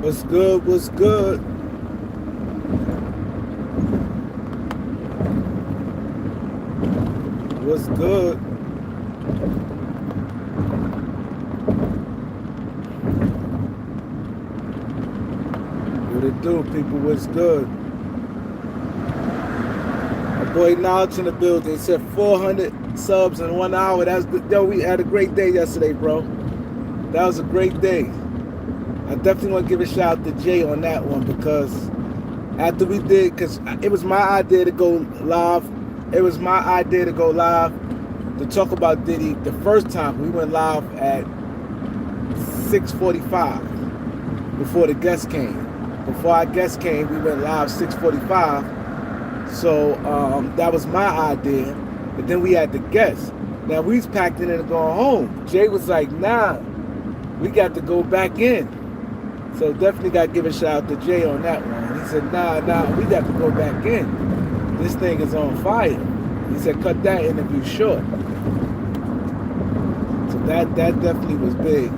What's good? What's good? What's good? What it do, people? What's good? My boy Knowledge in the building. He said 400 subs in 1 hour. That's good. Yo, we had a great day yesterday, bro. That was a great day. I definitely want to give a shout out to Jay on that one because after we did, because it was my idea to go live. It was my idea to go live to talk about Diddy. The first time we went live at 6:45 before the guest came. Before our guest came, we went live 6:45. So that was my idea. But then we had the guests. Now we was packed in and going home. Jay was like, nah, we got to go back in. So definitely got to give a shout out to Jay on that one. He said, nah, we got to go back in. This thing is on fire. He said, cut that interview short. So that definitely was big.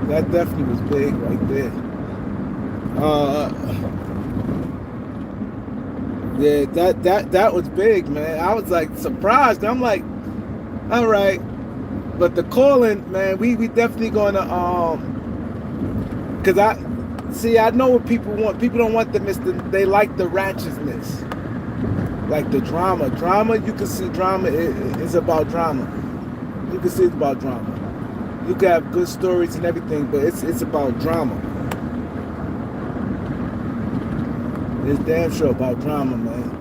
That definitely was big right there. Yeah, that was big, man. I was like surprised. I'm like, all right. But the calling, man, we definitely gonna cause I know what people want. People don't want they like the ratchetness. Like the drama. Drama, you can see drama is about drama. You can see it's about drama. You can have good stories and everything, but it's about drama. It's damn sure about drama, man.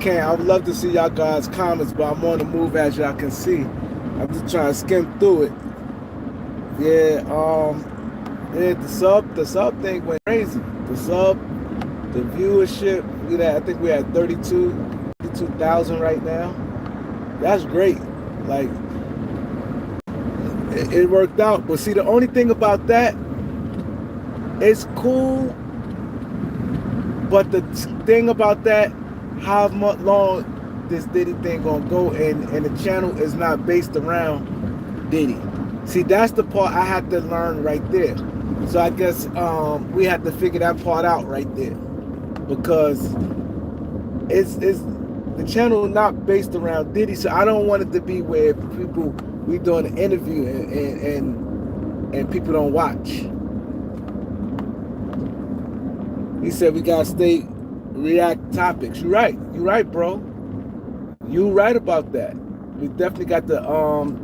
I would love to see y'all guys' comments, but I'm on the move as y'all can see. I'm just trying to skim through it. Yeah, the sub thing went crazy. The viewership, I think we had 32,000 right now. That's great. Like, it worked out. But see, the only thing about that, it's cool. But the thing about that, how much long this Diddy thing gonna go, and the channel is not based around Diddy. See, that's the part I had to learn right there. So I guess we had to figure that part out right there, because it's the channel not based around Diddy. So I don't want it to be where we doing an interview and people don't watch. He said we gotta stay react topics. You're right, bro. You right about that. We definitely got the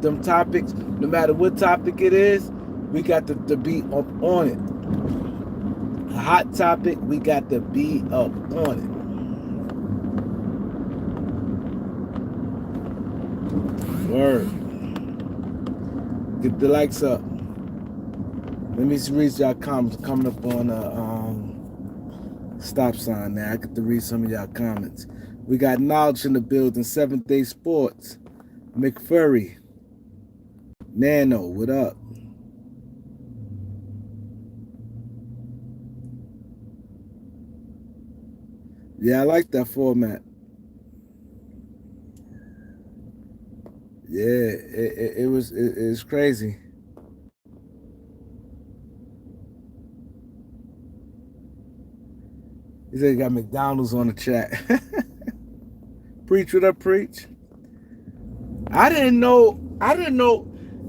them topics. No matter what topic it is, we got to be up on it. A hot topic, we got to be up on it. Word. Get the likes up. Let me read y'all comments coming up on stop sign now. I get to read some of y'all comments. We got Knowledge in the building. 7th Day Sports. McFurry. Nano, what up? Yeah, I like that format. Yeah, it was crazy. He said he got McDonald's on the chat. Preach, what up, preach? I didn't know.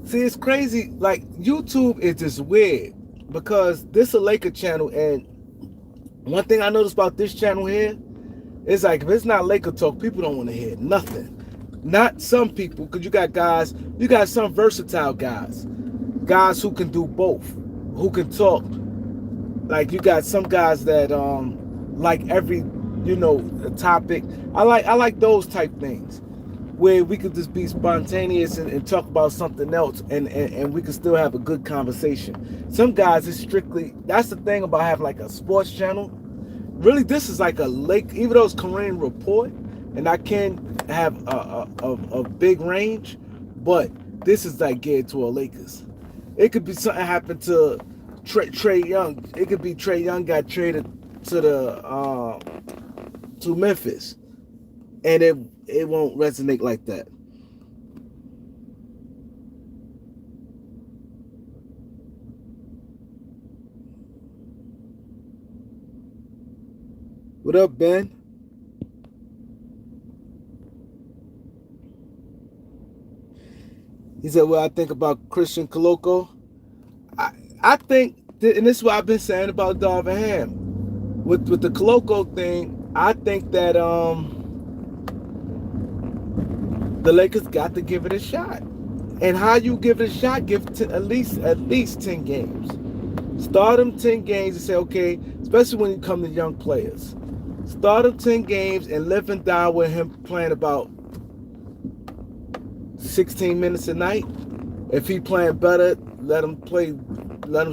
See, it's crazy. Like, YouTube is just weird because this is a Laker channel, and one thing I noticed about this channel here is, like, if it's not Laker talk, people don't want to hear nothing. Not some people, because you got some versatile guys who can do both, who can talk. Like, you got some guys that like every topic. I like those type things where we could just be spontaneous and talk about something else, and we could still have a good conversation. Some guys, it's strictly, that's the thing about having like a sports channel. Really, this is like a lake, even though it's Korean report, and I can have a big range, but this is like geared to a Lakers. It could be something happened to Trey Young. It could be Trey Young got traded to Memphis, and it won't resonate like that. What up, Ben? He said, "Well, I think about Christian Coloco. I I think, and this is what I've been saying about Darvin Ham with the Coloco thing. I think that the Lakers got to give it a shot. And how you give it a shot? Give it at least 10 games. Start them 10 games and say, okay, especially when you come to young players. Start them 10 games and live and die with him playing about 16 minutes a night. If he playing better, let him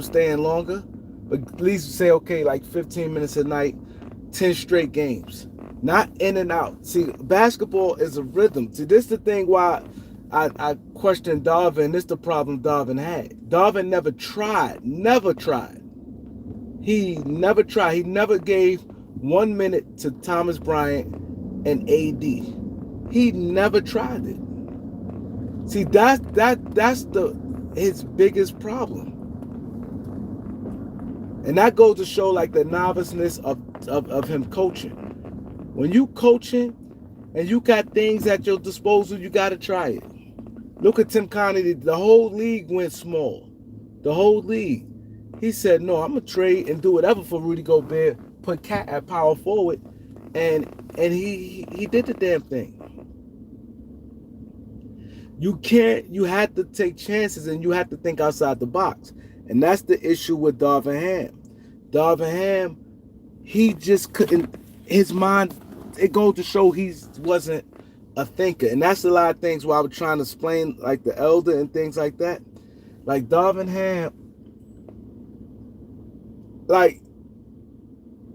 stay in longer. But at least say, okay, like 15 minutes a night, 10 straight games. Not in and out. See, basketball is a rhythm. See, this is the thing why I question Darvin. This is the problem Darvin had. Darvin never tried. Never tried. He never tried. He never gave 1 minute to Thomas Bryant and AD. He never tried it. See, that's his biggest problem. And that goes to show like the noviceness of him coaching. When you coaching and you got things at your disposal, you got to try it. Look at Tim Connolly. The whole league went small. The whole league. He said, no, I'm going to trade and do whatever for Rudy Gobert, put Cat at power forward, and he did the damn thing. You have to take chances and you have to think outside the box. And that's the issue with Darvin Ham. Darvin Ham, he just couldn't, his mind, it goes to show he wasn't a thinker. And that's a lot of things where I was trying to explain, like the elder and things like that. Like Darvin Ham, like,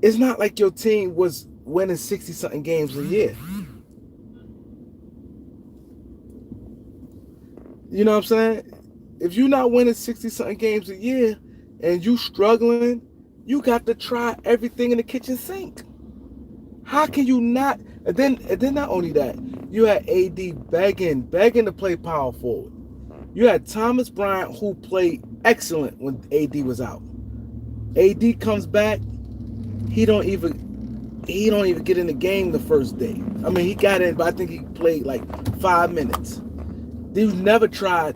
it's not like your team was winning 60-something games a year. You know what I'm saying? If you're not winning 60-something games a year and you struggling, you got to try everything in the kitchen sink. How can you not? And then not only that, you had AD begging to play power forward. You had Thomas Bryant, who played excellent when AD was out. AD comes back, he don't even get in the game the first day. I mean, he got in, but I think he played like 5 minutes. You never tried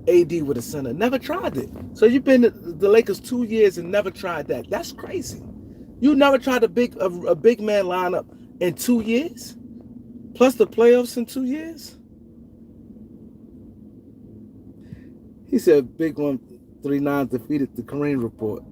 AD with a center. Never tried it. So you've been to the Lakers 2 years and never tried that. That's crazy. You never tried a big man lineup in 2 years? Plus the playoffs in 2 years? He said Big 139 defeated the Kareem report.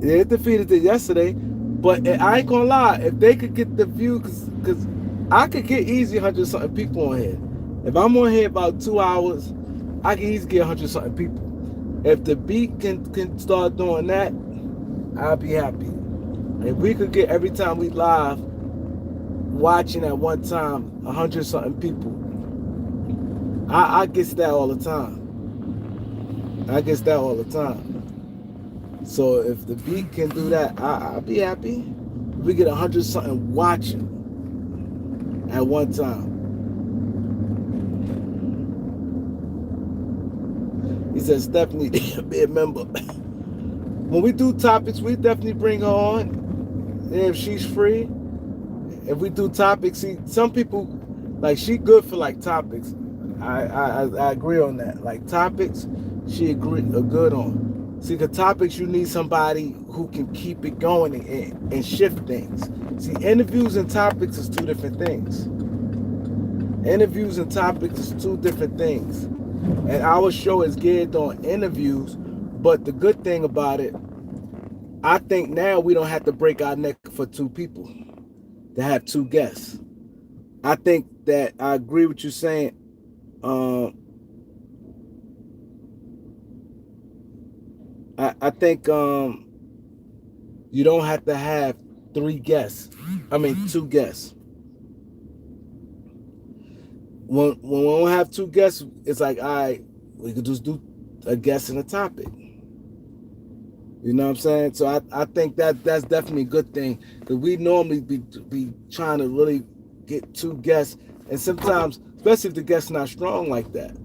Yeah, it defeated it yesterday. But I ain't gonna lie, if they could get the view, because I could get easy 100-something people on here. If I'm on here about 2 hours, I can easily get 100-something people. If the beat can start doing that, I'll be happy. If we could get every time we live watching at one time 100-something people, I get that all the time. I get that all the time. So if the beat can do that, I'll be happy. If we get 100-something watching at one time. He says Stephanie be a member. When we do topics, we definitely bring her on if she's free. If we do topics, see, some people, like, she good for like topics. I agree on that. Like topics, she good on. See, the topics, you need somebody who can keep it going and shift things. See, interviews and topics is two different things. Interviews and topics is two different things. And our show is geared on interviews, but the good thing about it, I think now we don't have to break our neck for two people to have two guests. I think that I agree with you saying, I think you don't have to have two guests. When we don't have two guests, it's like, all right, we could just do a guest and a topic. You know what I'm saying? So I think that's definitely a good thing, because we normally be trying to really get two guests, and sometimes, especially if the guest's not strong like that.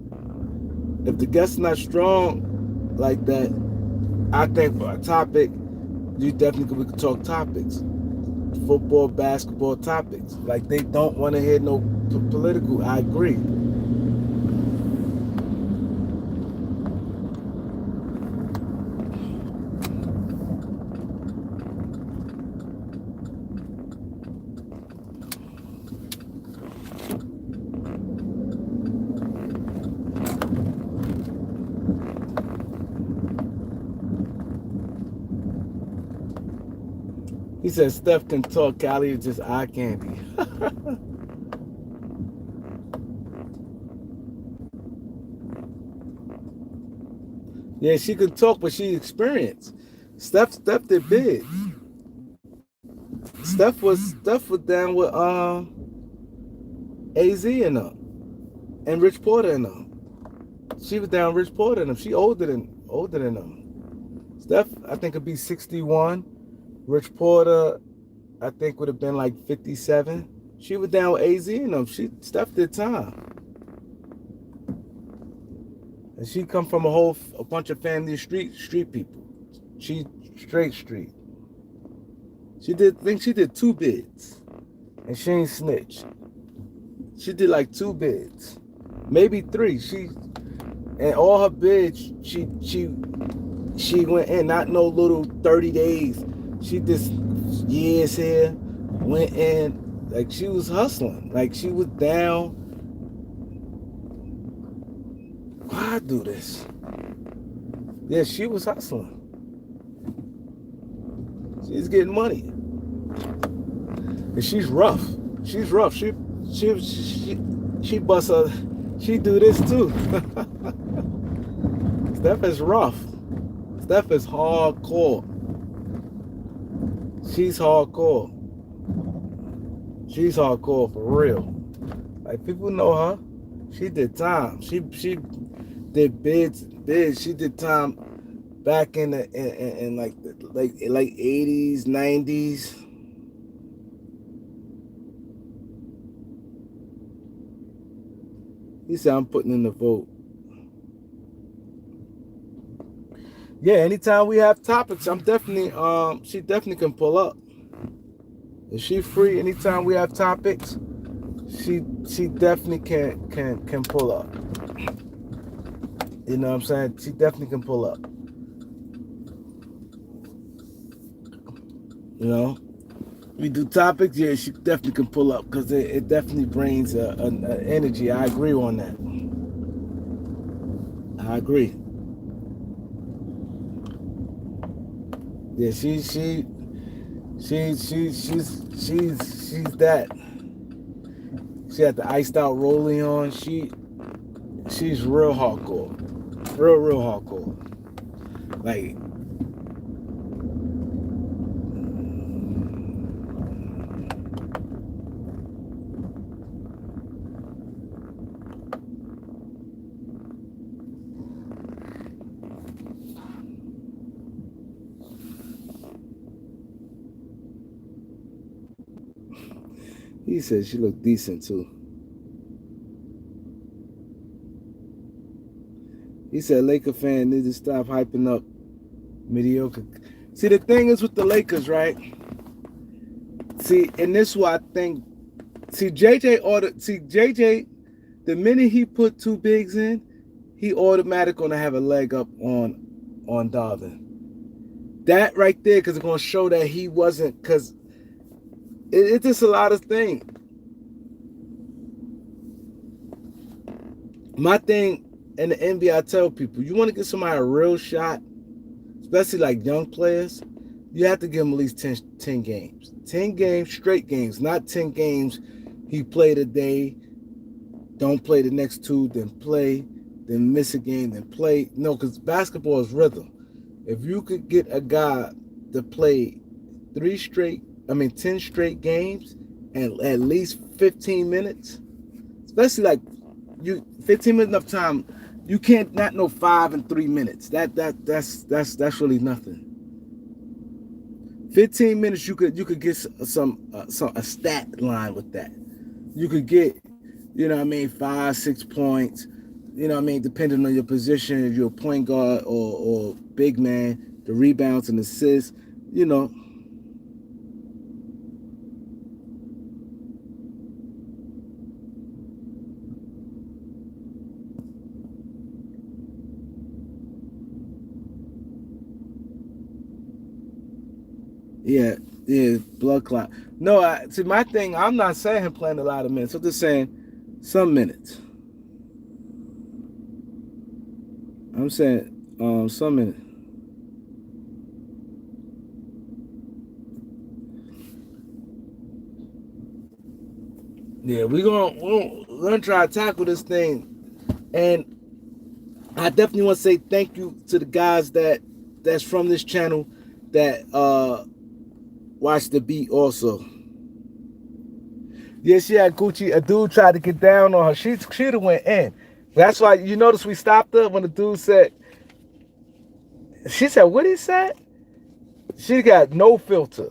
If the guest's not strong like that, I think for a topic, you definitely we could talk topics, football, basketball topics. Like, they don't want to hear no political. I agree. He said Steph can talk, Cali is just eye candy. Yeah, she could talk, but she experienced. Steph did big. Steph was down with AZ and them, and Rich Porter and them. She was down with Rich Porter and them. She older than them. Steph, I think, could be 61. Rich Porter, I think, would have been like 57. She was down with AZ and them. Steph did time. And she come from a bunch of family of street people. She straight street. She did 2 bids, and she ain't snitch. She did like 2 bids, maybe 3. And all her bids, she went in, not no little 30 days. She just years here, went in, like she was hustling, like she was down. Why I do this? Yeah, she was hustling. She's getting money, and she's rough. She's rough. She busts her. She do this too. Steph is rough. Steph is hardcore. She's hardcore. She's hardcore for real. Like, people know her. She did time. She did bids. She did time back in the in like 80s, 90s. He said, I'm putting in the vote. Yeah, anytime we have topics, I'm definitely she definitely can pull up. If she free anytime we have topics, she definitely can pull up. You know what I'm saying? She definitely can pull up. You know? We do topics, yeah, she definitely can pull up, because it definitely brings an energy. I agree on that. I agree. Yeah, she's that. She had the iced out rolling on. She's real hardcore. Real hardcore. Like, he said she looked decent too. He said Laker fan need to stop hyping up mediocre. See, the thing is with the Lakers, right? See, and this is what I think. See, JJ, the minute he put 2 bigs in, he automatic gonna have a leg up on Darvin. That right there, because it's gonna show that he wasn't, because it's just a lot of things. My thing in the NBA, I tell people, you want to get somebody a real shot, especially like young players, you have to give them at least 10 games. 10 games, straight games, not 10 games he played a day, don't play the next 2, then play, then miss a game, then play. No, because basketball is rhythm. If you could get a guy to play 10 straight games and at least 15 minutes, especially like 15 minutes enough time. You can't not know 5 and 3 minutes. That's really nothing. 15 minutes, you could get some a stat line with that. You could get, you know what I mean, 5, 6 points. You know what I mean, depending on your position, if you're a point guard or big man, the rebounds and assists. You know, yeah, yeah, blood clot. No, see, my thing, I'm not saying him playing a lot of minutes. I'm just saying some minutes. I'm saying some minutes. Yeah, we're gonna try to tackle this thing, and I definitely want to say thank you to the guys that's from this channel that watch the beat also. Yeah, she had Gucci. A dude tried to get down on her. She'd have went in. That's why you notice we stopped her when the dude said. She said what he said. She got no filter.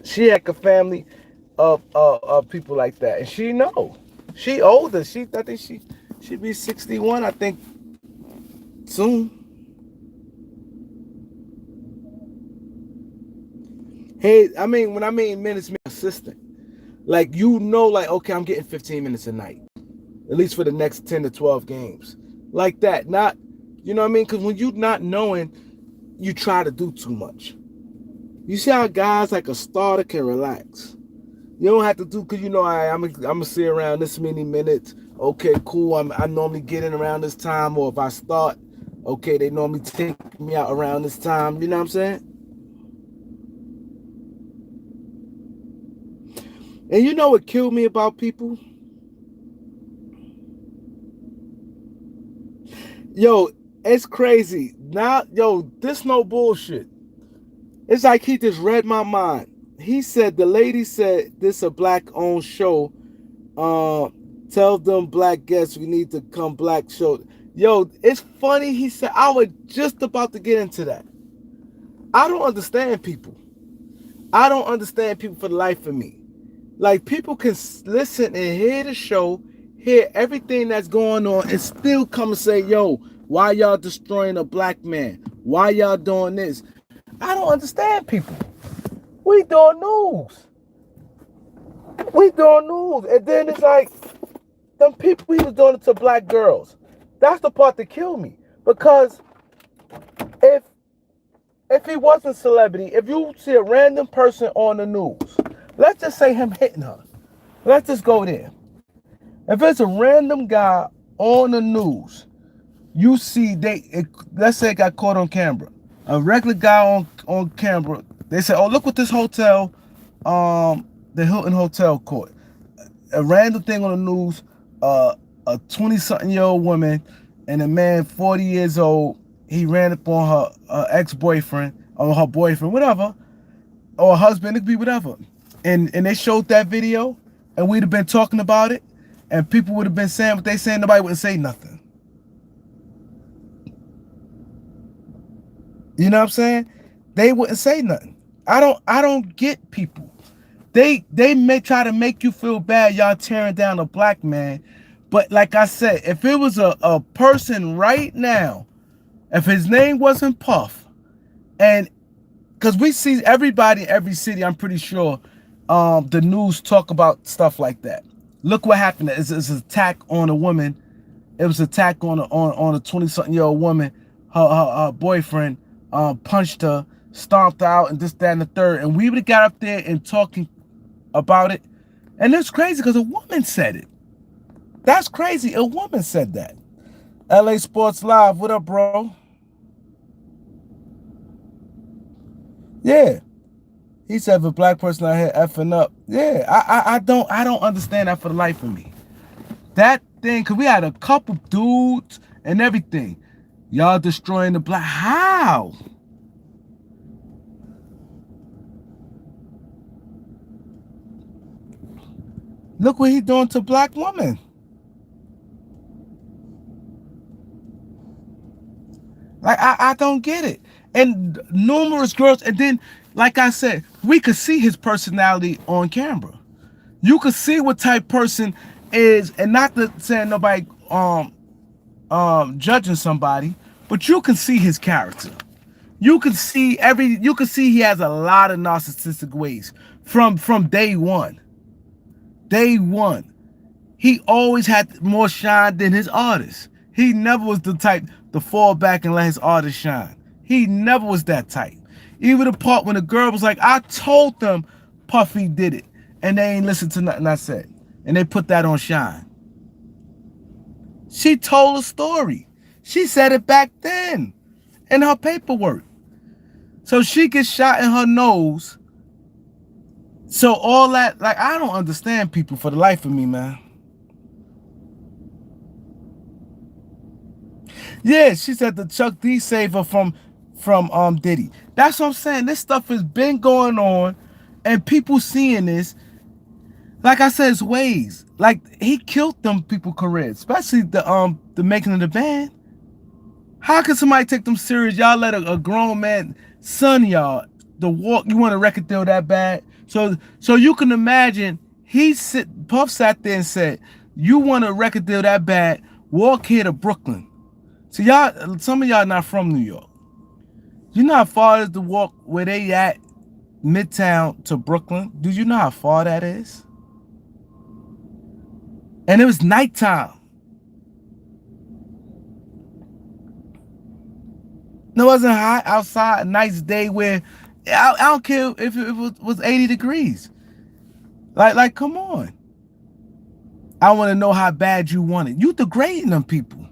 She had a family of people like that, and she know. She older. I think she be 61. I think soon. Hey, I mean when I mean minutes, me assistant. Like like okay, I'm getting 15 minutes a night, at least for the next 10 to 12 games, like that. Not, you know what I mean? Because when you not knowing, you try to do too much. You see how guys like a starter can relax. You don't have to do because you know I'm gonna sit around this many minutes. Okay, cool. I normally get in around this time, or if I start, okay, they normally take me out around this time. You know what I'm saying? And you know what killed me about people? Yo, it's crazy. Now, yo, this no bullshit. It's like he just read my mind. He said the lady said this a black owned show. Uh, tell them black guests we need to come black show. Yo, it's funny. He said I was just about to get into that. I don't understand people. I don't understand people for the life of me. Like people can listen and hear the show, hear everything that's going on, and still come and say, "Yo, why y'all destroying a black man? Why y'all doing this?" I don't understand people. We doing news. We doing news, and then it's like them people he was doing it to black girls. That's the part that killed me because if if he wasn't a celebrity, if you see a random person on the news, let's just say him hitting her. Let's just go there. If it's a random guy on the news, you see let's say it got caught on camera. A regular guy on camera, they say, "Oh, look what this hotel, the Hilton Hotel caught." A random thing on the news, a 20-something-year-old woman and a man 40 years old, he ran up on her ex-boyfriend or her boyfriend, whatever, or husband, it could be whatever. And they showed that video, and we'd have been talking about it, and people would have been saying what they saying, nobody wouldn't say nothing. You know what I'm saying? They wouldn't say nothing. I don't get people. They may try to make you feel bad, y'all tearing down a black man. But like I said, if it was a person right now, if his name wasn't Puff, and because we see everybody in every city, I'm pretty sure, the news talk about stuff like that. Look what happened. It's an attack on a woman. It was an attack on a 20-something-year-old woman. Her boyfriend punched her, stomped her out, and this, that, and the third. And we would have got up there and talking about it. And it's crazy because a woman said it. That's crazy. A woman said that. LA Sports Live. What up, bro? Yeah. He said if a black person out here effing up. Yeah. I don't understand that for the life of me. That thing, cause we had a couple dudes and everything. Y'all destroying the black. How? Look what he doing to black women. Like I don't get it. And numerous girls, and then like I said, we could see his personality on camera. You could see what type person is, and not to say nobody judging somebody, but you can see his character. You can see he has a lot of narcissistic ways from day one. Day one. He always had more shine than his artists. He never was the type to fall back and let his artist shine. He never was that type. Even the part when the girl was like, I told them Puffy did it. And they ain't listened to nothing I said. And they put that on Shine. She told a story. She said it back then in her paperwork. So she gets shot in her nose. So all that, like, I don't understand people for the life of me, man. Yeah, she said the Chuck D saved her from Diddy. That's what I'm saying. This stuff has been going on, and people seeing this. Like I said, it's ways. Like, he killed them people careers, especially the making of the band. How can somebody take them serious? Y'all let a grown man, son, y'all, the walk. You want a record deal that bad? So you can imagine Puff sat there and said, "You want a record deal that bad? Walk here to Brooklyn." So y'all, some of y'all not from New York. You know how far it is to walk where they at, Midtown to Brooklyn? Do you know how far that is? And it was nighttime. It wasn't hot outside, a nice day where I don't care if it was 80 degrees. Like, come on. I want to know how bad you want it. You degrading them people.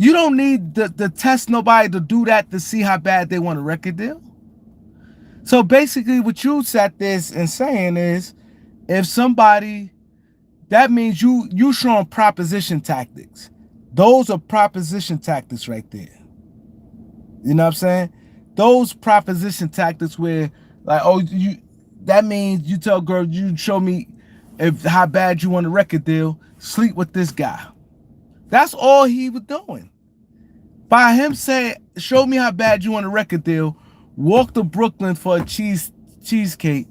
You don't need to test nobody to do that to see how bad they want a record deal. So basically what you sat there and saying is, if somebody, that means you showing proposition tactics. Those are proposition tactics right there. You know what I'm saying? Those proposition tactics where, like, oh, that means you tell girl, you show me how bad you want a record deal, sleep with this guy. That's all he was doing. By him saying, show me how bad you want a record deal, walk to Brooklyn for a cheesecake.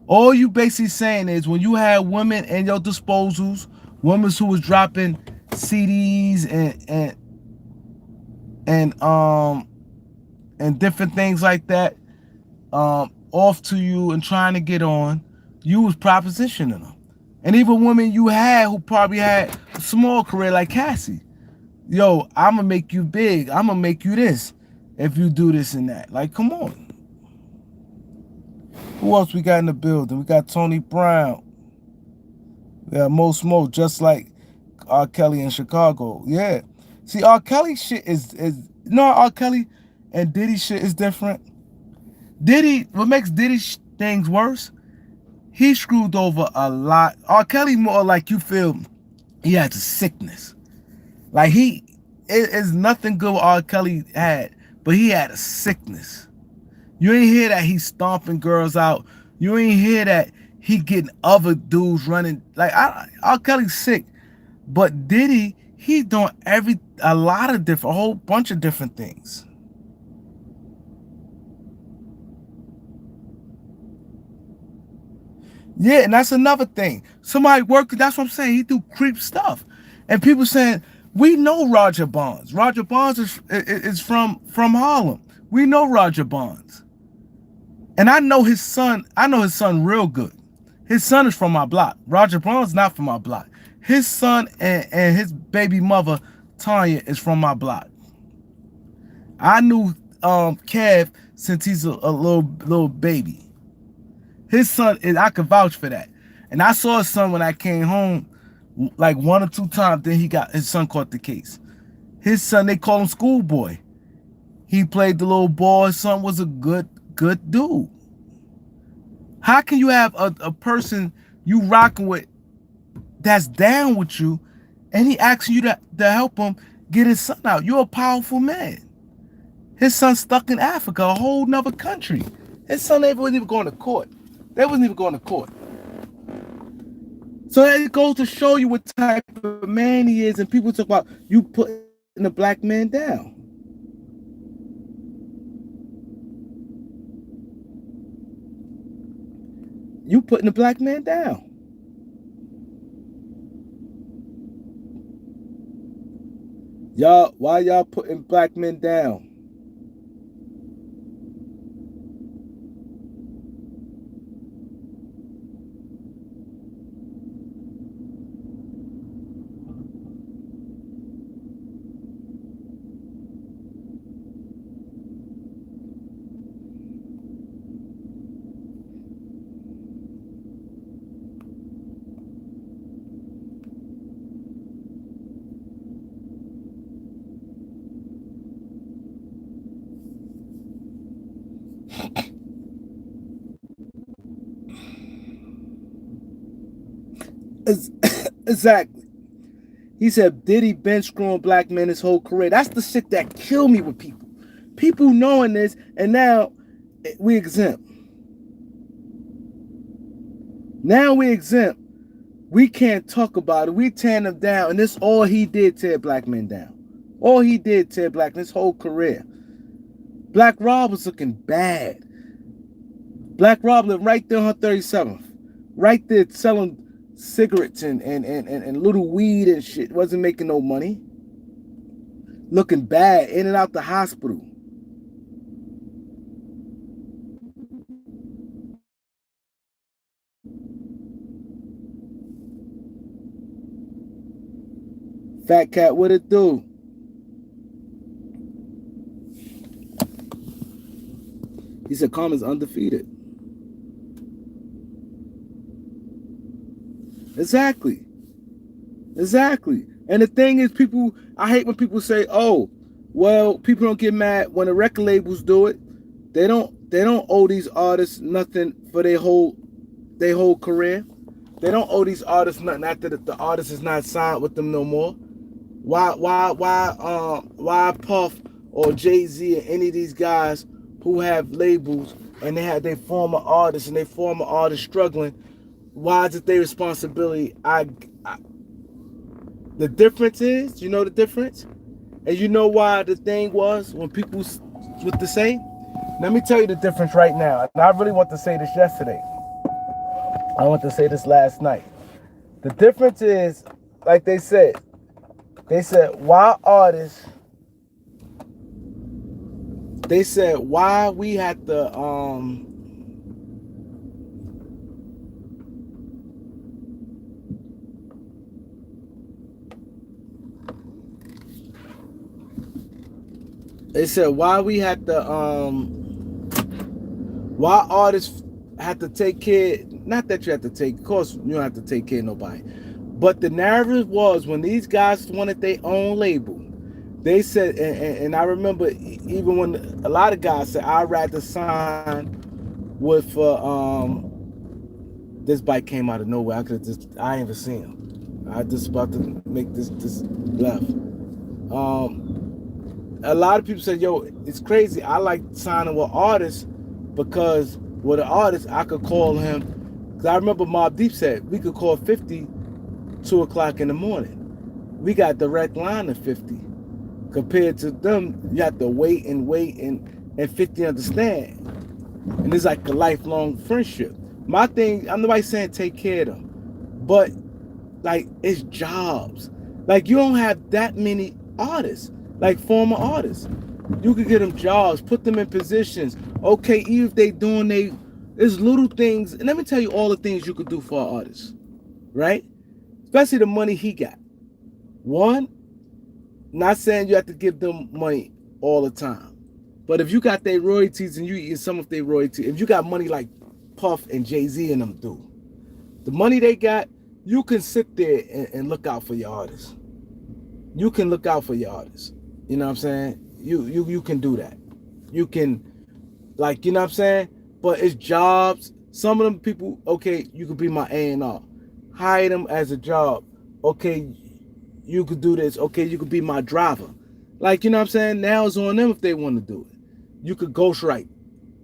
All you basically saying is, when you had women in your disposals, women who was dropping CDs and different things like that, off to you and trying to get on, you was propositioning them. And even women you had who probably had a small career like Cassie. Yo, I'm going to make you big. I'm going to make you this if you do this and that. Like, come on. Who else we got in the building? We got Tony Brown. We got Mo Smoke, just like R. Kelly in Chicago. Yeah. See, R. Kelly shit is you know, R. Kelly and Diddy shit is different. Diddy, what makes Diddy things worse, he screwed over a lot. R. Kelly more like you feel he has a sickness. Like, it is nothing good what R. Kelly had, but he had a sickness. You ain't hear that he stomping girls out. You ain't hear that he getting other dudes running. Like, R. Kelly's sick. But Diddy, he doing a whole bunch of different things. Yeah, and that's another thing. Somebody working, that's what I'm saying. He do creep stuff. And people saying, we know Roger Bonds. Roger Bonds is from Harlem. We know Roger Bonds. And I know his son real good. His son is from my block. Roger Bonds not from my block. His son and his baby mother, Tanya, is from my block. I knew Kev since he's a little baby. His son, I could vouch for that. And I saw his son when I came home like 1 or 2 times. Then his son caught the case. His son, they call him Schoolboy. He played the little ball. His son was a good dude. How can you have a person you rocking with that's down with you, and he asking you to help him get his son out? You're a powerful man. His son's stuck in Africa, a whole nother country. His son wasn't even going to court. They wasn't even going to court. So that goes to show you what type of man he is, and people talk about you putting a black man down. You putting the black man down. Y'all, why y'all putting black men down? Exactly. He said Diddy been screwing black men his whole career. That's the shit that kill me with people. People knowing this, and now we exempt. Now we exempt. We can't talk about it. We tearing him down, and this all he did tear black men down. All he did tear black men his whole career. Black Rob was looking bad. Black Rob lived right there on 37th. Right there selling cigarettes and little weed and shit. Wasn't making no money. Looking bad. In and out the hospital. Fat Cat, what it do? He said Karma's undefeated. Exactly. Exactly. And the thing is, people, I hate when people say, oh, well, people don't get mad when the record labels do it. They don't owe these artists nothing for their whole career. They don't owe these artists nothing after the artist is not signed with them no more. Why Puff or Jay-Z or any of these guys who have labels and they have their former artists and their former artists struggling, why is it their responsibility? The difference is, you know the difference? And you know why the thing was when people with the say? Let me tell you the difference right now. And I really want to say this yesterday. I want to say this last night. The difference is, like they said, why artists, they said, why we had to, they said, why we had to, why artists had to take care, not that you have to take, of course, you don't have to take care of nobody. But the narrative was when these guys wanted their own label, they said, and I remember even when a lot of guys said, I'd rather sign with, this bike came out of nowhere. I ain't even seen him. I just about to make this left. A lot of people said, yo, it's crazy. I like signing with artists because with an artist, I could call him. Because I remember Mobb Deep said, we could call 50 2 o'clock in the morning. We got direct line of 50. Compared to them, you have to wait and 50 understand. And it's like a lifelong friendship. My thing, I'm nobody saying take care of them. But like it's jobs. Like you don't have that many artists, like former artists. You could get them jobs, put them in positions. Okay, even if they doing there's little things. And let me tell you all the things you could do for an artist, right? Especially the money he got. One, not saying you have to give them money all the time. But if you got their royalties and you eat some of their royalties, if you got money like Puff and Jay-Z and them do, the money they got, you can sit there and look out for your artists. You can look out for your artists. You know what I'm saying? You can do that. You can, like, you know what I'm saying? But it's jobs. Some of them people, okay, you could be my A&R. Hire them as a job. Okay, you could do this. Okay, you could be my driver. Like, you know what I'm saying? Now it's on them if they want to do it. You could ghostwrite.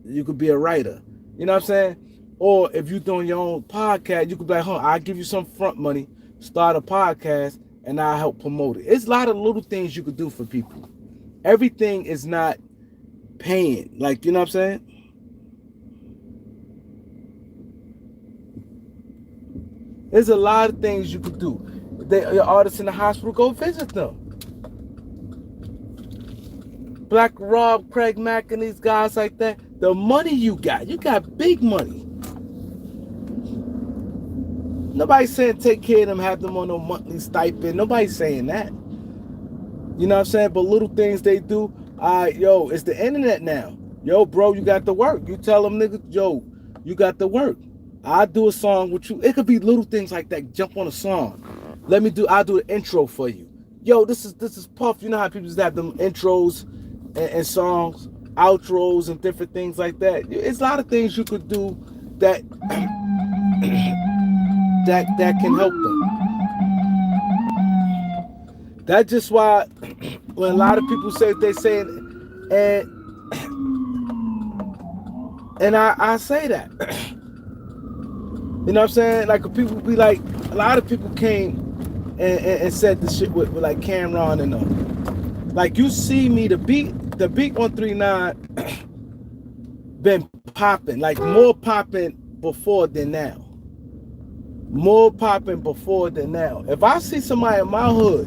You could be a writer. You know what I'm saying? Or if you're doing your own podcast, you could be like, I'll give you some front money, start a podcast, and I'll help promote it. It's a lot of little things you could do for people. Everything is not paying. Like, you know what I'm saying? There's a lot of things you could do. Your artists in the hospital, go visit them. Black Rob, Craig Mack, and these guys like that. The money you got big money. Nobody's saying take care of them, have them on no monthly stipend. Nobody's saying that. You know what I'm saying? But little things they do. Yo, it's the internet now. Yo, bro, you got to work. You tell them niggas, yo, you got to work. I'll do a song with you. It could be little things like that. Jump on a song. I'll do the intro for you. Yo, this is Puff. You know how people just have them intros and songs, outros and different things like that. It's a lot of things you could do that that can help them. That's just why when a lot of people say what they say, and I say that. You know what I'm saying? Like people be like, a lot of people came and said this shit with like Cameron and them. Like you see me, the beat 139 been popping, like more popping before than now. More popping before than now. If I see somebody in my hood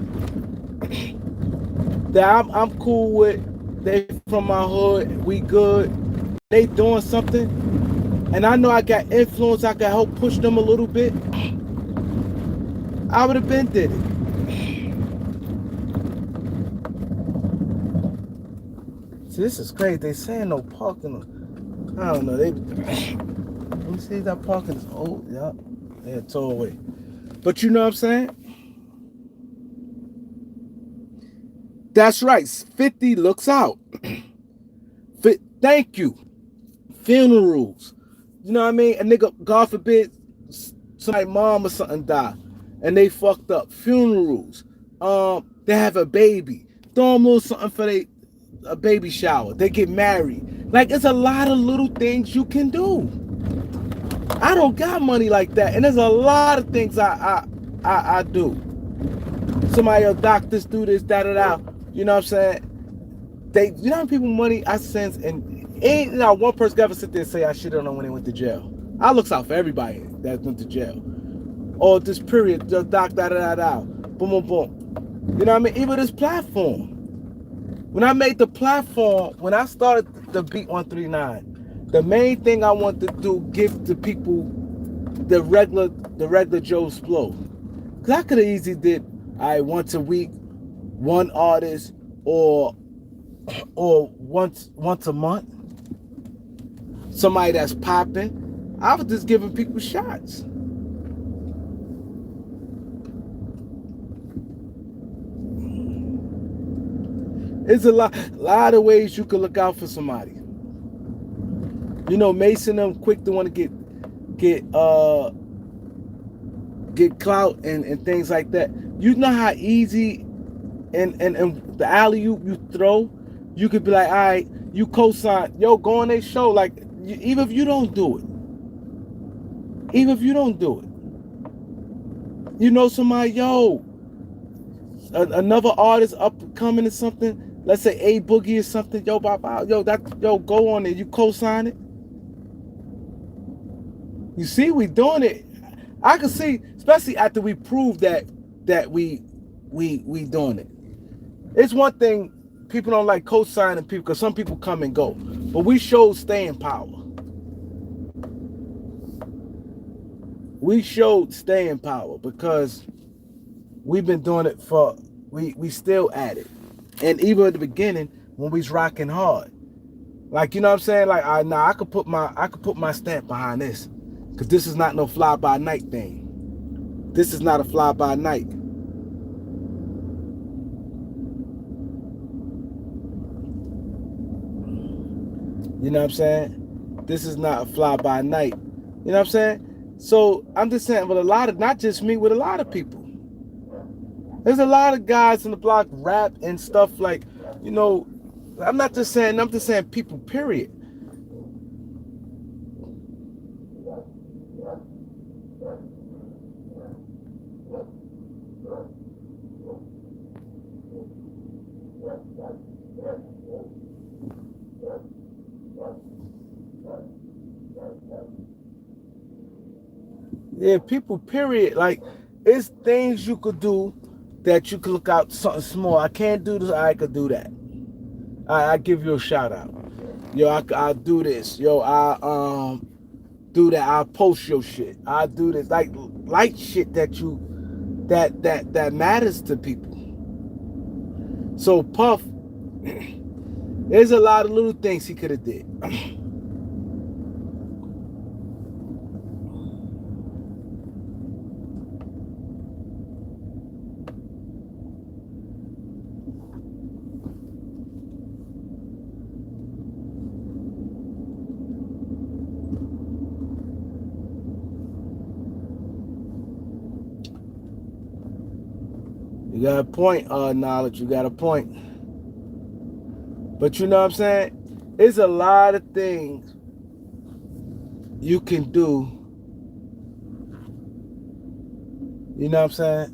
that I'm cool with, they from my hood, we good, they doing something, and I know I got influence, I can help push them a little bit, I would have been did it. See, this is crazy. They saying no parking. I don't know. Let me see if that parking is old. Yeah, they tore away. But you know what I'm saying? That's right. 50 looks out. Thank you. Funerals. You know what I mean? A nigga, God forbid, somebody's mom or something die, and they fucked up. Funerals. They have a baby. Throw them a little something for a baby shower. They get married. Like, it's a lot of little things you can do. I don't got money like that, and there's a lot of things I do. Somebody, doctors do this, da. You know what I'm saying? You know how many people money I send, and ain't not one person ever sit there and say I shit on them when they went to jail. I looks out for everybody that went to jail. Or this period, just da. Boom. You know what I mean? Even this platform. When I made the platform, when I started the Beat 139, the main thing I wanted to do, give the people the regular Joe's flow. Cause I could have easily did once a week, one artist, or once a month. Somebody that's popping. I was just giving people shots. There's a lot of ways you could look out for somebody. You know, Mason them quick to want to get clout and things like that. You know how easy and the alley-oop you throw, you could be like, all right, you co-sign, yo, go on their show. Like, even if you don't do it. You know somebody, yo, another artist up and coming or something, let's say A Boogie or something, yo, go on there, you co-sign it. You see, we doing it. I can see, especially after we prove that we doing it. It's one thing, people don't like co-signing people because some people come and go, but we showed staying power. We showed staying power because we've been doing it for, we still at it. And even at the beginning, when we was rocking hard, like, you know what I'm saying? Like, I could put my stamp behind this, because this is not no fly by night thing. This is not a fly by night. You know what I'm saying? This is not a fly by night. You know what I'm saying? So I'm just saying, with a lot of, not just me, with a lot of people. There's a lot of guys in the block rap and stuff like, you know, I'm just saying people, period. Yeah, people, period. Like, it's things you could do that you could look out something small. I can't do this, I could do that. I give you a shout out. Yo, I do this. Yo, I do that. I post your shit. I do this. Like light shit that matters to people. So Puff, there's a lot of little things he could have did. You got a point, knowledge. You got a point. But you know what I'm saying? There's a lot of things you can do. You know what I'm saying?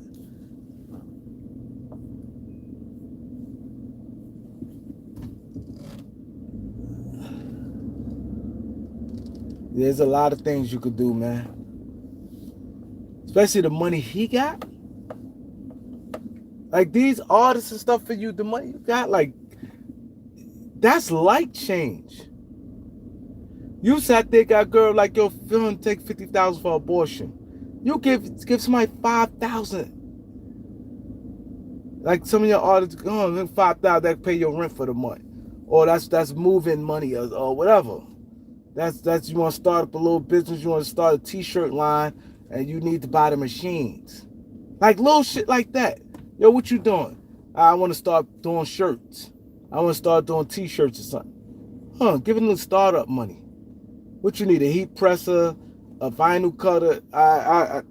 There's a lot of things you could do, man. Especially the money he got. Like these artists and stuff for you, the money you got, like that's light change. You sat there, got a girl like your feeling take 50,000 for abortion. You give somebody 5,000. Like some of your artists, 5,000 that pay your rent for the month, or that's moving money or whatever. That's you want to start up a little business. You want to start a T-shirt line, and you need to buy the machines, like little shit like that. Yo, what you doing? I want to start doing shirts. I want to start doing T-shirts or something. Giving them startup money. What you need? A heat presser, a vinyl cutter.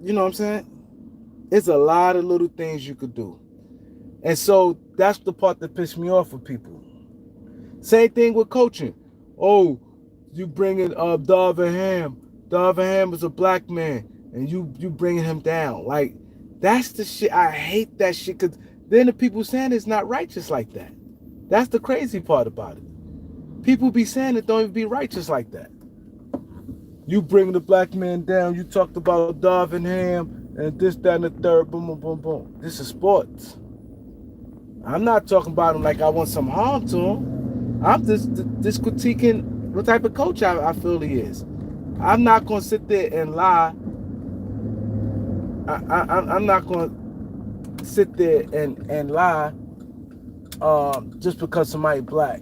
You know what I'm saying? It's a lot of little things you could do. And so that's the part that pissed me off with people. Same thing with coaching. Oh, you bringing Darvin Ham. Darvin Ham is a black man, and you bringing him down. Like, that's the shit. I hate that shit, because then the people saying it's not righteous like that. That's the crazy part about it. People be saying it don't even be righteous like that. You bring the black man down. You talked about Darvin Ham and this, that, and the third. Boom, boom, boom, boom. This is sports. I'm not talking about him like I want some harm to him. I'm just critiquing what type of coach I feel he is. I'm not going to sit there and lie. I'm not going to sit there and lie just because somebody black.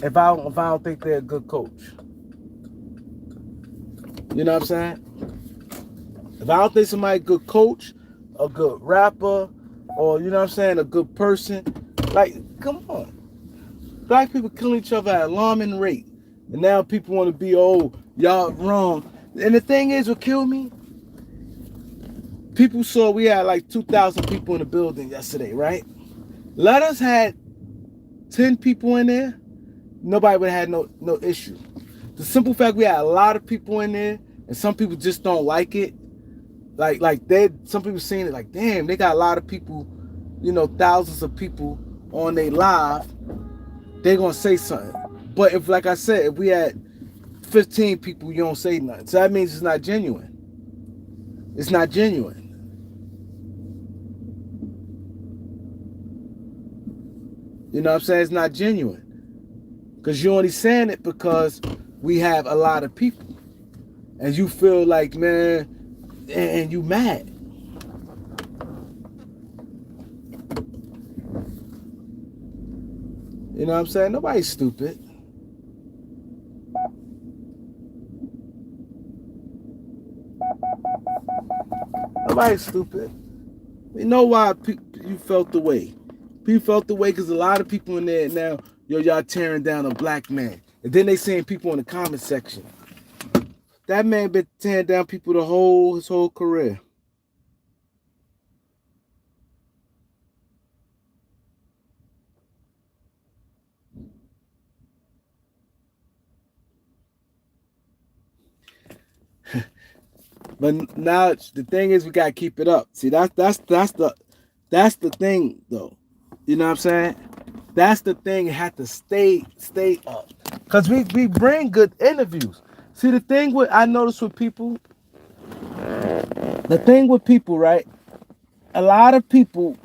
If I don't think they're a good coach. You know what I'm saying? If I don't think somebody a good coach, a good rapper, or you know what I'm saying, a good person, like, come on. Black people killing each other at alarming rate. And now people want to be, oh, y'all wrong. And the thing is, what killed me? People saw we had like 2,000 people in the building yesterday, right? Let us had 10 people in there, nobody would have had no issue. The simple fact we had a lot of people in there, and some people just don't like it. Like some people seeing it like, damn, they got a lot of people, you know, thousands of people on their live. They gonna say something. But if, like I said, if we had 15 people, you don't say nothing. So that means it's not genuine. It's not genuine. You know what I'm saying? It's not genuine. Because you're only saying it because we have a lot of people. And you feel like, man, and you mad. You know what I'm saying? Nobody's stupid. Nobody's stupid. We know why you felt the way. People felt the way because a lot of people in there now, yo, y'all tearing down a black man. And then they seeing people in the comment section. That man been tearing down people his whole career. But now the thing is, we gotta keep it up. See, that's the thing though. You know what I'm saying? That's the thing. It had to stay up. Cause we bring good interviews. See, the thing I noticed with people, The thing with people, right? A lot of people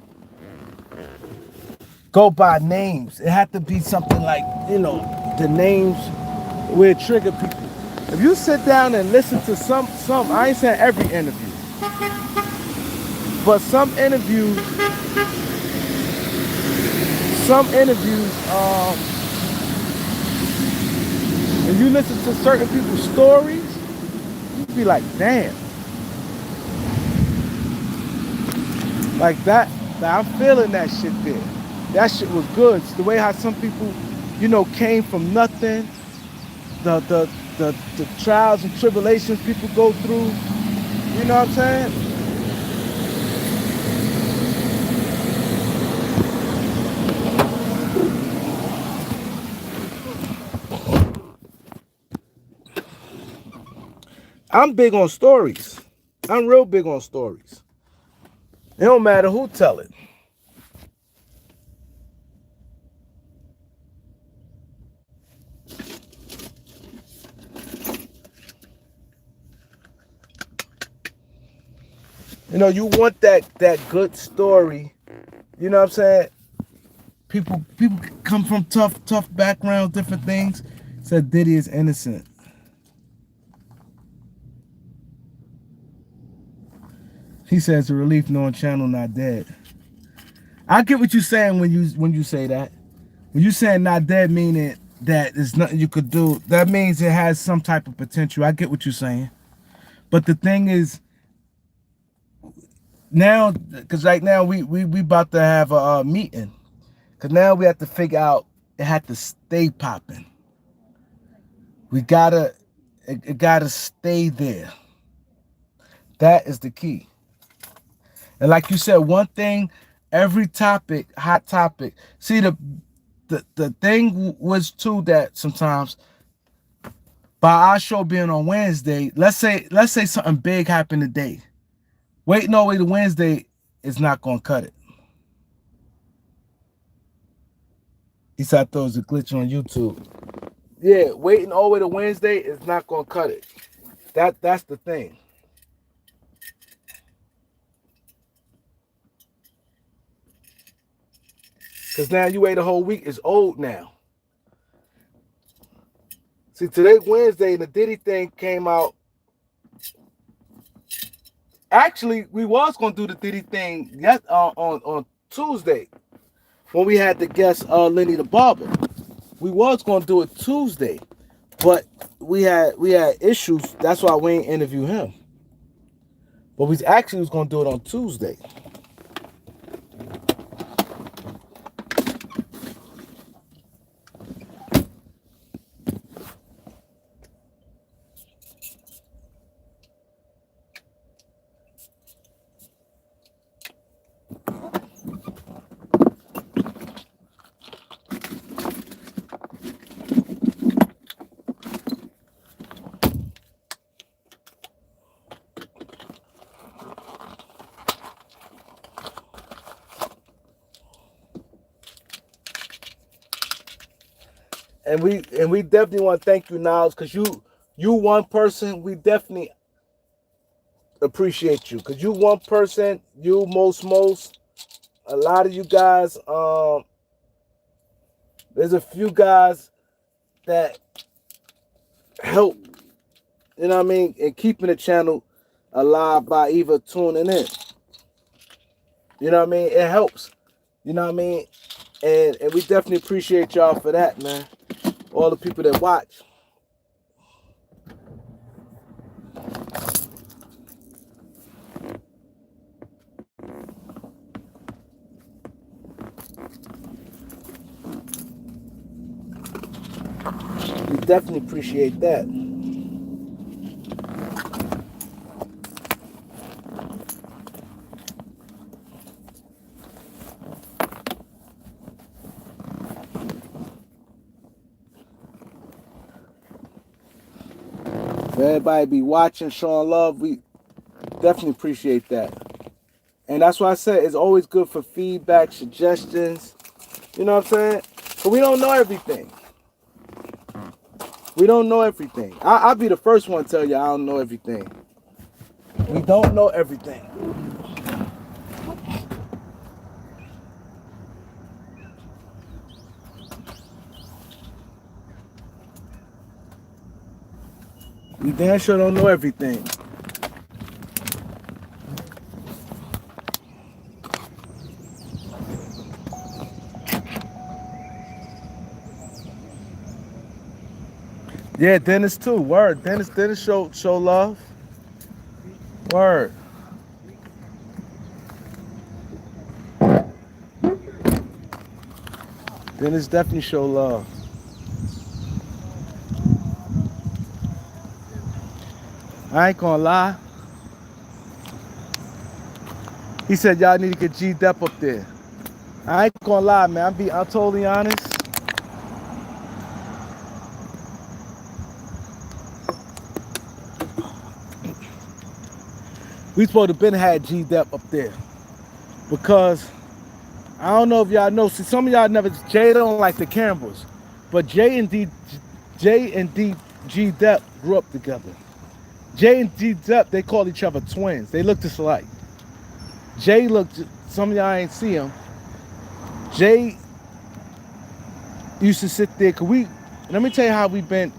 go by names. It had to be something like, the names will trigger people. If you sit down and listen to some, I ain't saying every interview, but some interviews, if you listen to certain people's stories, you be like, damn, like that. I'm feeling that shit there. That shit was good. It's the way how some people, came from nothing. The the trials and tribulations people go through. You know what I'm saying? I'm big on stories. I'm real big on stories. It don't matter who tell it. You want that good story. You know what I'm saying? People come from tough backgrounds, different things. Said Diddy is innocent. He says a relief knowing Channel not dead. I get what you're saying when you say that. When you saying not dead, meaning that there's nothing you could do. That means it has some type of potential. I get what you're saying. But the thing is, now, because right now we about to have a meeting. Because now we have to figure out, it had to stay popping. It gotta stay there. That is the key. And like you said, one thing, every topic, hot topic. See, the thing was too, that sometimes by our show being on Wednesday, let's say something big happened today. Waiting all the way to Wednesday is not gonna cut it. He said I thought it was a glitch on YouTube. Yeah, waiting all the way to Wednesday is not gonna cut it. That's the thing. Because now you wait a whole week, it's old now. See, today Wednesday, and the Diddy thing came out. Actually, we was gonna do the Diddy thing on Tuesday, when we had the guest Lenny the Barber. We was gonna do it Tuesday, but we had issues. That's why we ain't interview him. But we actually was gonna do it on Tuesday. And we definitely want to thank you, Niles, because you one person, we definitely appreciate you. Because you one person, you most, a lot of you guys, there's a few guys that help, you know what I mean, in keeping the channel alive by either tuning in. You know what I mean? It helps. You know what I mean? And we definitely appreciate y'all for that, man. All the people that watch. We definitely appreciate that. Everybody be watching, showing love. We definitely appreciate that. And that's why I said it's always good for feedback, suggestions. You know what I'm saying? But we don't know everything. We don't know everything. I'll be the first one to tell you I don't know everything. We don't know everything. We damn sure don't know everything. Yeah, Dennis too. Word. Dennis show love. Word. Dennis definitely show love. I ain't gonna lie. He said y'all need to get G Dep up there. I ain't gonna lie, man. I'm totally honest. We supposed to been had G Dep up there. Because I don't know if y'all know. See, some of y'all never. Jay don't like the Campbells, but Jay and D G Dep grew up together. Jay and G Dep, they call each other twins. They look just alike. Jay looked. Some of y'all ain't see him. Jay used to sit there. Cause let me tell you how we been.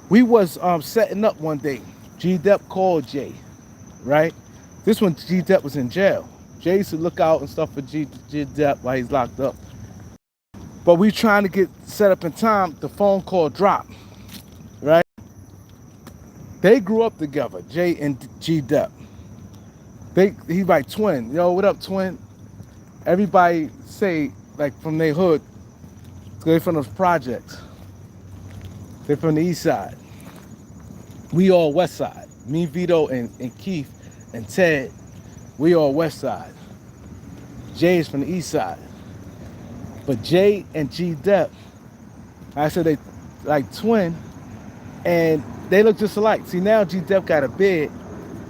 We was setting up one day. G Dep called Jay, right? This one G Dep was in jail. Jay used to look out and stuff for G Dep while he's locked up. But we trying to get set up in time. The phone call dropped, right? They grew up together, Jay and G Dep. He's like twin. Yo, what up, twin? Everybody say like from their hood. They from those projects. They from the east side. We all west side. Me, Vito, and Keith and Ted. We all west side. Jay is from the east side. But Jay and G Dep, I said they like twin, and they look just alike. See, now G Dep got a beard.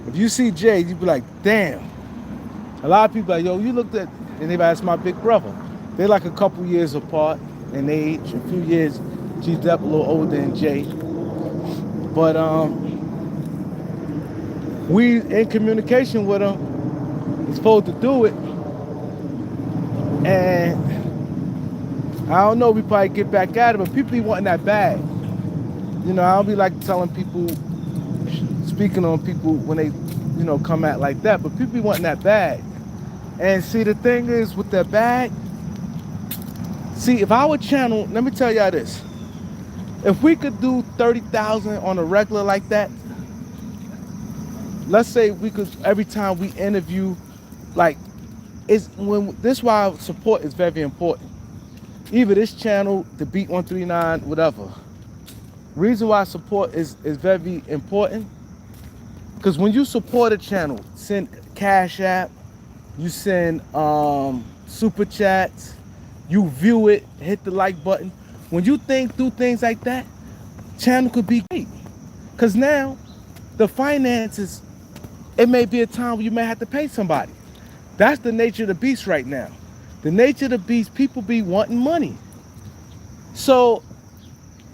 If you see Jay, you be like, damn. A lot of people like, yo, you looked at, and they that's my big brother. They're like a couple years apart in age, a few years. G Dep a little older than Jay. But we in communication with them. We're supposed to do it. And I don't know, we probably get back at it, but people be wanting that bag. You know, I don't be like telling people, speaking on people when they, you know, come at like that, but people be wanting that bag. And see, the thing is with that bag, see, if our channel, let me tell y'all this. If we could do 30,000 on a regular like that, let's say we could, every time we interview, like, this is why support is very important. Either this channel, the Beat 139, whatever. Reason why support is very important, because when you support a channel, send Cash App, you send super chats, you view it, hit the like button. When you do things like that, channel could be great. Because now, the finances, it may be a time where you may have to pay somebody. That's the nature of the beast right now. The nature of the beast, people be wanting money. So,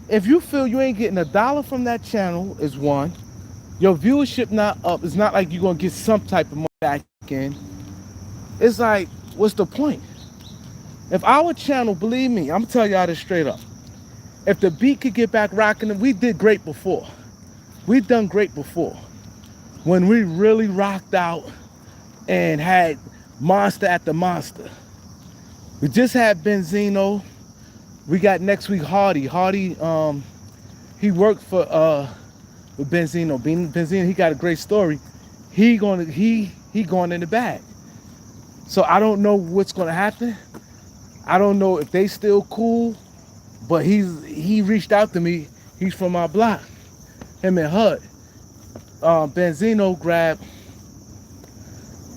if you feel you ain't getting $1 from that channel, is one. Your viewership not up. It's not like you're going to get some type of money back in. It's like, what's the point? If our channel, believe me, I'm telling y'all this straight up. If the beat could get back rocking, we did great before. We've done great before. When we really rocked out and had monster after monster. We just had Benzino. We got next week Hardy. Hardy, he worked for with Benzino. Benzino, he got a great story. He going in the bag. So I don't know what's gonna happen. I don't know if they still cool, but he reached out to me. He's from my block. Him and Hud. Benzino grabbed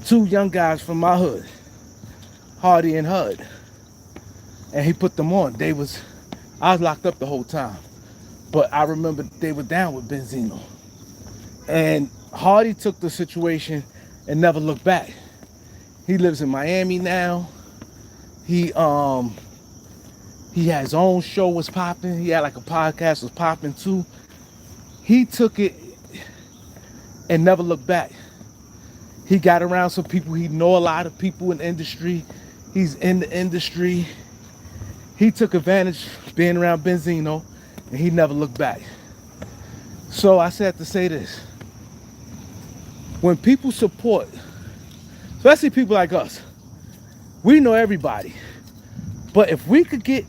2 young guys from my hood, Hardy and Hud, and he put them on. I was locked up the whole time, but I remember they were down with Benzino. And Hardy took the situation and never looked back. He lives in Miami now. He had his own show was popping. He had like a podcast was popping too. He took it and never looked back. He got around some people. He know a lot of people in the industry. He's in the industry. He took advantage being around Benzino, and he never looked back. So I said to say this. When people support, especially people like us, we know everybody. But if we could get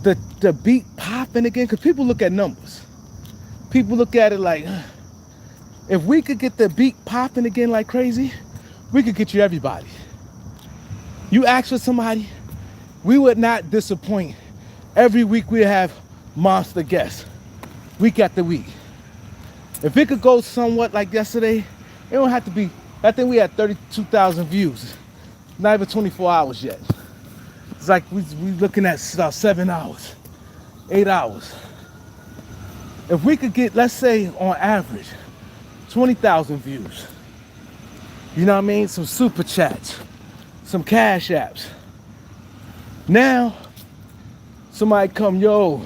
the beat popping again, because people look at numbers. People look at it like, if we could get the beat popping again like crazy, we could get you everybody. You ask for somebody, we would not disappoint. Every week we have monster guests, week after week. If it could go somewhat like yesterday, it don't have to be, I think we had 32,000 views. Not even 24 hours yet. It's like we looking at 7 hours, 8 hours. If we could get, let's say on average, 20,000 views. You know what I mean? Some super chats, some cash apps. Now, somebody come, yo,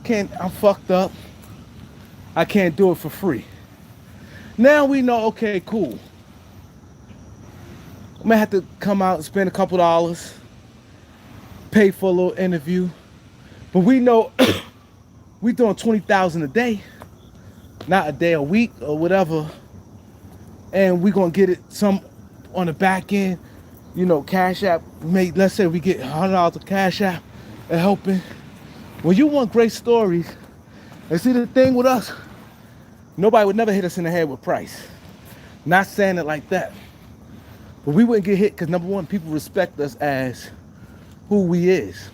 I'm fucked up. I can't do it for free. Now we know, okay, cool. I'm gonna have to come out and spend a couple dollars, pay for a little interview. But we know we doing 20,000 a day, not a day a week or whatever. And we gonna get it some on the back end, you know, Cash App. Let's say we get $100 of Cash App and helping. When you want great stories, and see the thing with us, nobody would never hit us in the head with price. Not saying it like that. But we wouldn't get hit because number one, people respect us as who we is.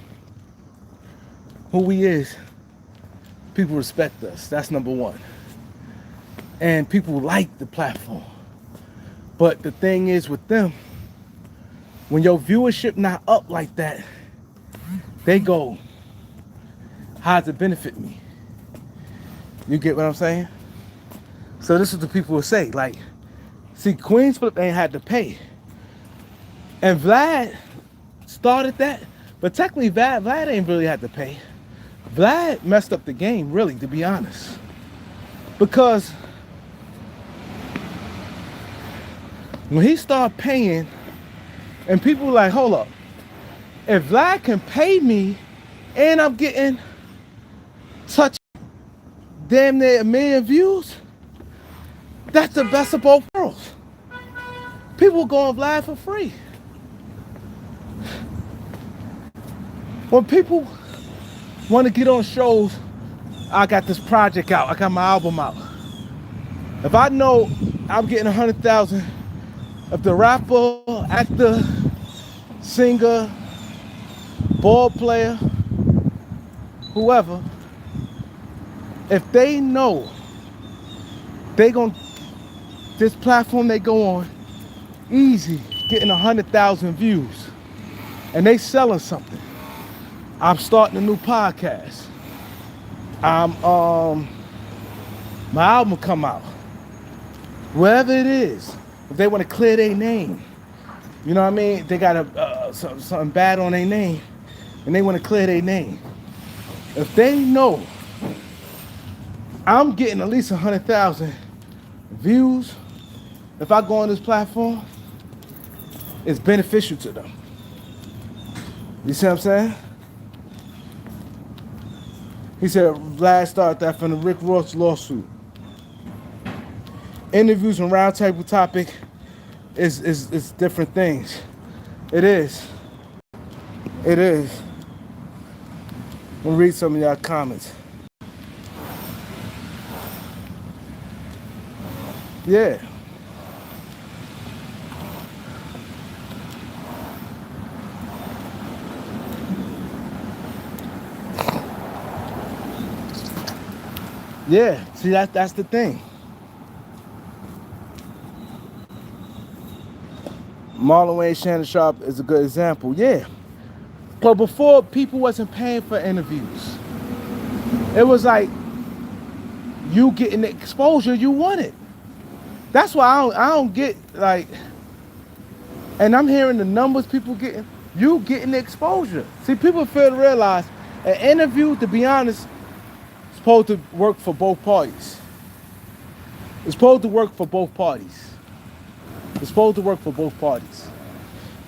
Who we is, people respect us. That's number one. And people like the platform. But the thing is with them, when your viewership not up like that, they go, how does it benefit me? You get what I'm saying? So this is what people will say. Like, see, Queens Flip ain't had to pay. And Vlad started that. But technically, Vlad ain't really had to pay. Vlad messed up the game, really, to be honest. Because when he started paying, and people were like, hold up, if Vlad can pay me and I'm getting touch damn near 1 million views, that's the best of both worlds. People go on Vlad for free. When people want to get on shows, I got this project out, I got my album out. If I know I'm getting 100,000, if the rapper, actor, singer, ball player, whoever, if they know this platform they go on, easy, getting 100,000 views, and they selling something. I'm starting a new podcast. My album come out. Wherever it is, if they want to clear their name, you know what I mean? They got something bad on their name, and they want to clear their name. If they know I'm getting at least 100,000 views, if I go on this platform, it's beneficial to them. You see what I'm saying? He said Vlad started that from the Rick Ross lawsuit. Interviews and roundtable topic is different things. It is. It is. We'll read some of y'all comments. Yeah. Yeah, see that's the thing. Marlon Wayne Shannon Sharp is a good example. Yeah. But before, people wasn't paying for interviews. It was like you getting the exposure you wanted. That's why I don't get like, and I'm hearing the numbers people getting, you getting the exposure. See, people fail to realize an interview, to be honest, supposed to work for both parties. It's supposed to work for both parties. It's supposed to work for both parties.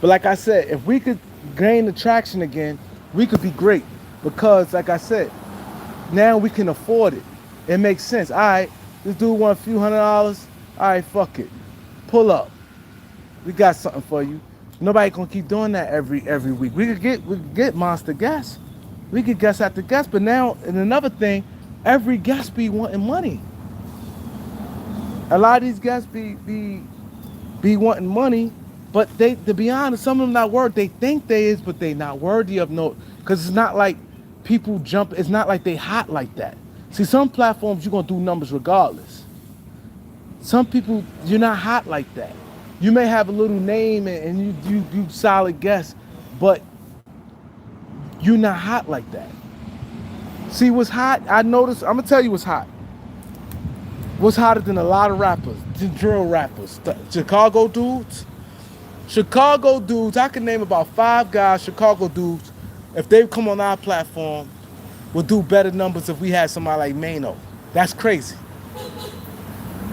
But like I said, if we could gain the traction again, we could be great. Because like I said, now we can afford it. It makes sense. All right, this dude want a few $100. All right, fuck it. Pull up. We got something for you. Nobody gonna keep doing that every week. We could get monster guests. We could guest after guest, but now and another thing, every guest be wanting money. A lot of these guests be wanting money, but they, to be honest, some of them not worth. They think they is, but they not worthy of no. Cause it's not like people jump. It's not like they hot like that. See, some platforms you're gonna do numbers regardless. Some people you're not hot like that. You may have a little name and you solid guess, but you're not hot like that. See what's hot? I noticed. I'm gonna tell you what's hot. What's hotter than a lot of rappers, drill rappers, Chicago dudes. Chicago dudes. I can name about 5 guys. Chicago dudes, if they come on our platform, would do better numbers if we had somebody like Mano. That's crazy.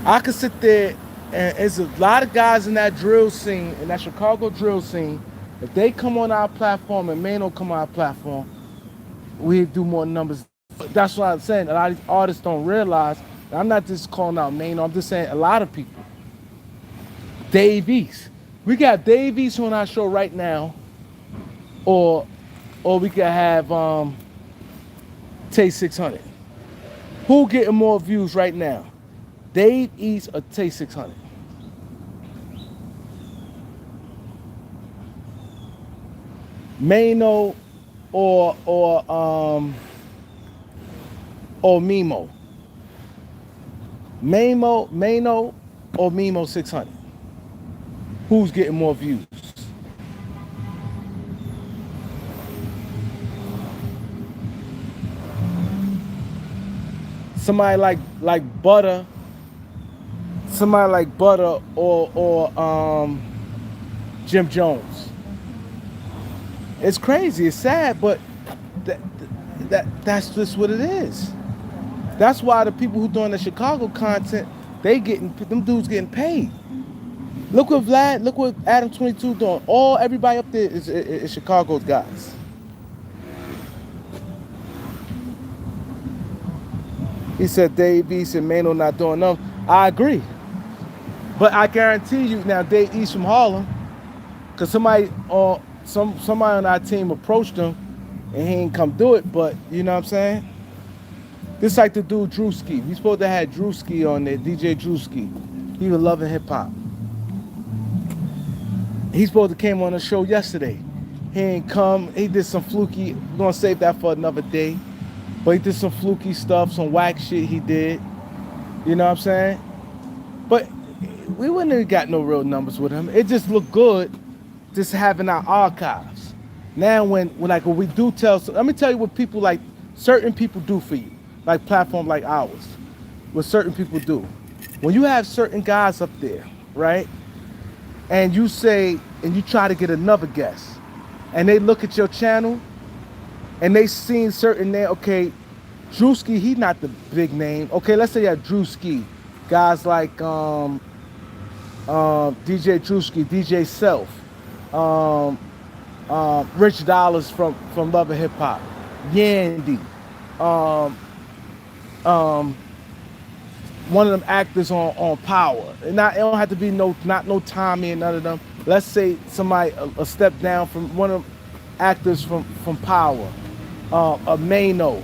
I could sit there and there's a lot of guys in that drill scene, in that Chicago drill scene. If they come on our platform and Mano come on our platform, we do more numbers. That's what I'm saying. A lot of these artists don't realize. I'm not just calling out Mano. I'm just saying a lot of people. Dave East. We got Dave East on our show right now, or we could have Tay 600. Who getting more views right now? Dave East or Tay 600? Mano or Mimo? Mano or Mimo 600? Who's getting more views? Somebody like Butter, or Jim Jones. It's crazy. It's sad, but that's just what it is. That's why the people who doing the Chicago content, them dudes getting paid. Look what Adam 22 doing. Everybody up there is Chicago's guys. He said Dave East and Mano not doing nothing. I agree. But I guarantee you now Dave East from Harlem, because somebody on our team approached him and he ain't come do it, but you know what I'm saying? This like the dude Drewski. We supposed to have Drewski on there, DJ Drewski. He was loving hip hop. He's supposed to came on the show yesterday. He ain't come. He did some fluky. We're gonna save that for another day. But he did some fluky stuff, some whack shit he did. You know what I'm saying? But we wouldn't have got no real numbers with him. It just looked good just having our archives. Now when we do tell, let me tell you what people like, certain people do for you. Like platform like ours. What certain people do. When you have certain guys up there, right? And you say, and you try to get another guest, and they look at your channel, and they seen certain name. Okay, Drewski, he not the big name. Okay, let's say you have Drewski, guys like DJ Drewski, DJ Self, Rich Dollars from Love and Hip Hop, Yandy, one of them actors on Power. It don't have to be not no Tommy and none of them. Let's say somebody a step down from one of them actors from Power, a Mano,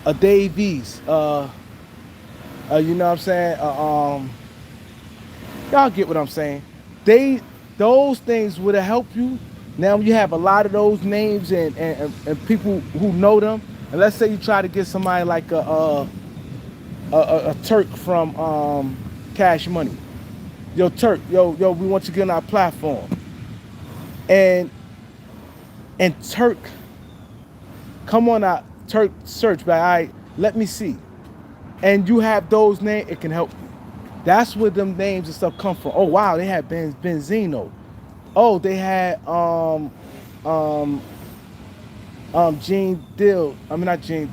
a Davies, you know what I'm saying? Y'all get what I'm saying? Those things would have helped you. Now you have a lot of those names and people who know them. And let's say you try to get somebody like a Turk from Cash Money. Yo, Turk, yo, we want you to get on our platform. And Turk, come on out, Turk search, but all right, let me see. And you have those names, it can help you. That's where them names and stuff come from. Oh wow, they had Benzino. Oh, they had Gene Dill. I mean not Gene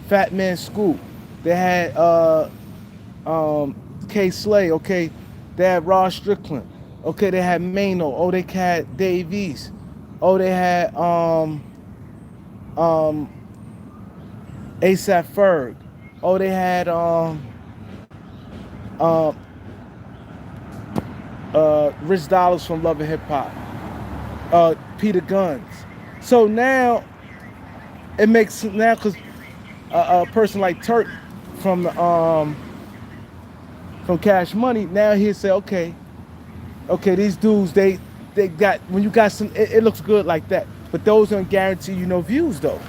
Fat Man Scoop. They had K Slay. Okay, they had Ross Strickland. Okay, they had Mano. Oh, they had Dave East. Oh, they had um ASAP Ferg. Oh, they had uh, Rich Dollars from Love and Hip Hop. Peter Guns. So now it makes now because a person like Turk from Cash Money now he'll say okay these dudes they got when you got some it looks good like that, but those don't guarantee you no views though.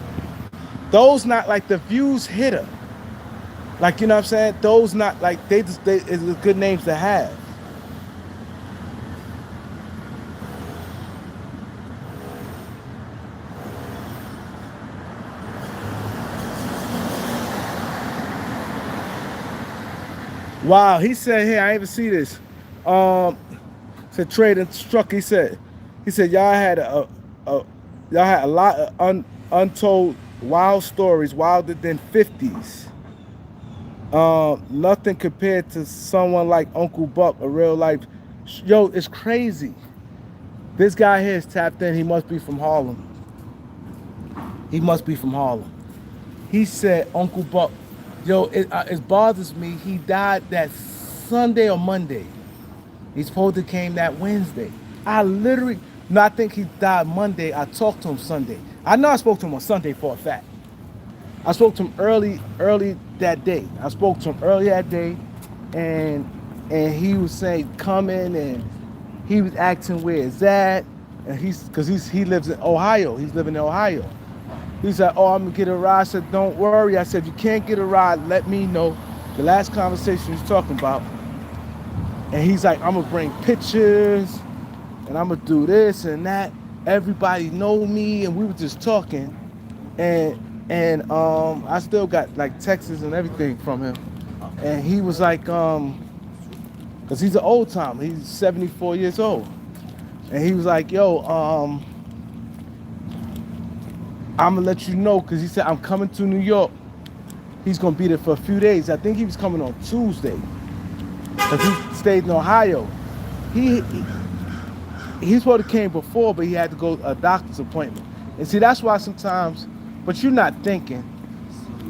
Those not like the views hitter, like you know what I'm saying. Those not like they is good names to have. Wow, he said here I ain't even see this. Um, said trade and struck. He said a y'all had a lot of untold wild stories, wilder than 50s. Nothing compared to someone like Uncle Buck, a real life. Yo, it's crazy. This guy here is tapped in. He must be from Harlem. He must be from Harlem. He said Uncle Buck. Yo, it bothers me. He died that Sunday or Monday. He's supposed to came that Wednesday. I literally, no, I think he died Monday. I talked to him Sunday. I know I spoke to him on Sunday for a fact. I spoke to him early that day. I spoke to him early that day, and he was saying coming, and he was asking where is that, and he lives in Ohio. He's living in Ohio. He said, "Oh, I'm gonna get a ride." I said, "Don't worry." I said, "If you can't get a ride, let me know." The last conversation he was talking about, and he's like, "I'm gonna bring pictures, and I'm gonna do this and that." Everybody know me, and we were just talking, and I still got like texts and everything from him, and he was like, cause he's an old timer. He's 74 years old, and he was like, "Yo, I'm gonna let you know," because he said I'm coming to New York. He's gonna be there for a few days. I think he was coming on Tuesday, because he stayed in Ohio. He, he he's supposed to came before, but he had to go to a doctor's appointment. And see, that's why sometimes, but you're not thinking.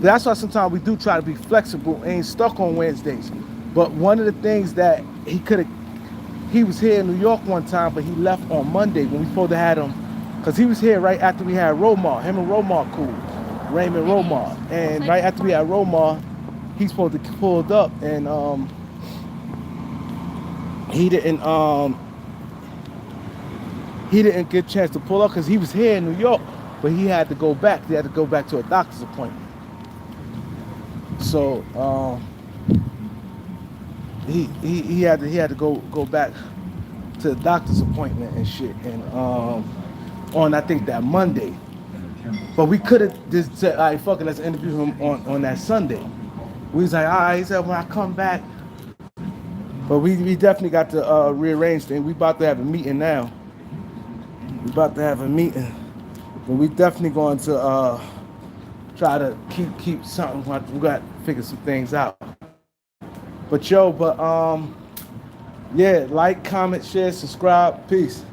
That's why sometimes we do try to be flexible and ain't stuck on Wednesdays. But one of the things that he was here in New York one time, but he left on Monday when we supposed to have him, because he was here right after we had Romar. Him and Romar cool, Raymond Romar. And right after we had Romar, he's supposed to pulled up, and he didn't get a chance to pull up because he was here in New York, but he had to go back. He had to go back to a doctor's appointment. So he had to go back to the doctor's appointment and shit, and on I think that Monday. But we could have just said, all right, fuck it, let's interview him on that Sunday. We was like, all right. He said, when I come back. But we definitely got to rearrange things. We about to have a meeting now. We about to have a meeting. But we definitely going to try to keep something. We got to figure some things out. But yeah, like, comment, share, subscribe. Peace.